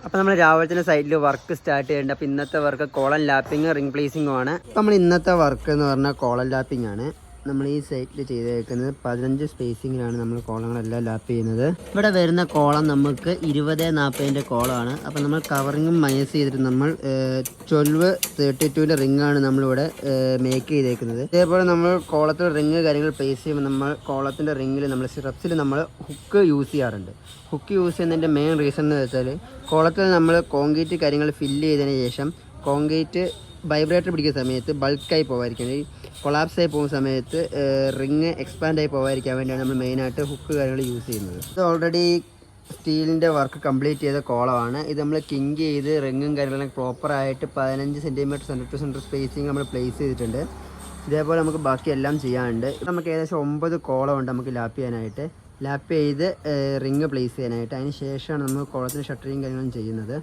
അപ്പോൾ നമ്മൾ രാവിലെ തന്നെ സൈഡിൽ വർക്ക് സ്റ്റാർട്ട് ചെയ്യേണ്ട. അപ്പോൾ ഇന്നത്തെ വർക്ക് കോളൻ ലാപ്പിംഗ് റിംഗ് പ്ലേസിംഗും ആണ്. അപ്പോൾ നമ്മൾ ഇന്നത്തെ വർക്ക് എന്ന് പറഞ്ഞാൽ കോളൻ ലാപ്പിംഗ് ആണ്. നമ്മൾ ഈ സൈറ്റിൽ ചെയ്തേക്കുന്നത് 15 സ്പേസിങ്ങിലാണ് നമ്മൾ കോളങ്ങളെല്ലാം ലാപ്പ് ചെയ്യുന്നത്. ഇവിടെ വരുന്ന കോളം നമുക്ക് 20-40 കോളമാണ്. അപ്പോൾ നമ്മൾ കവറിങ്ങും മൈനസ് ചെയ്തിട്ട് നമ്മൾ 12-32 റിംഗ് ആണ് നമ്മളിവിടെ മേക്ക് ചെയ്തേക്കുന്നത്. ഇതേപോലെ നമ്മൾ കോളത്തിൽ റിംഗ് കാര്യങ്ങൾ പ്ലേസ് ചെയ്യുമ്പോൾ നമ്മൾ കോളത്തിൻ്റെ റിംഗിൽ നമ്മൾ സ്ട്രപ്സിൽ നമ്മൾ ഹുക്ക് യൂസ് ചെയ്യാറുണ്ട്. ഹുക്ക് യൂസ് ചെയ്യുന്നതിൻ്റെ മെയിൻ റീസൺ എന്ന് വെച്ചാൽ കോളത്തിൽ നമ്മൾ കോൺക്രീറ്റ് കാര്യങ്ങൾ ഫില്ല് ചെയ്തതിന് ശേഷം കോൺക്രീറ്റ് വൈബ്രേറ്റർ പിടിക്കുന്ന സമയത്ത് ബൾക്കായി പോകാതിരിക്കാൻ, ഈ കൊളാപ്സ് ആയി പോകുന്ന സമയത്ത് റിങ് എക്സ്പാൻഡ് ആയി പോകാതിരിക്കാൻ വേണ്ടിയാണ് നമ്മൾ മെയിനായിട്ട് ഹുക്ക് കാര്യങ്ങൾ യൂസ് ചെയ്യുന്നത്. ഇത് ഓൾറെഡി സ്റ്റീലിൻ്റെ വർക്ക് കംപ്ലീറ്റ് ചെയ്ത കോളമാണ്. ഇത് നമ്മൾ കിങ്ക് ചെയ്ത് റിങ്ങും കാര്യങ്ങളും പ്രോപ്പറായിട്ട് 15 centimetre centre to centre spacing നമ്മൾ പ്ലേസ് ചെയ്തിട്ടുണ്ട്. ഇതേപോലെ നമുക്ക് ബാക്കി എല്ലാം ചെയ്യാനുണ്ട്. നമുക്ക് ഏകദേശം 9 കോളമുണ്ട് നമുക്ക് ലാപ്പ് ചെയ്യാനായിട്ട്. ലാപ്പ് ചെയ്ത് റിങ് പ്ലേസ് ചെയ്യാനായിട്ട്. അതിന് ശേഷമാണ് നമ്മൾ കോളത്തിന് ഷട്ടറിങ് കാര്യങ്ങളും ചെയ്യുന്നത്.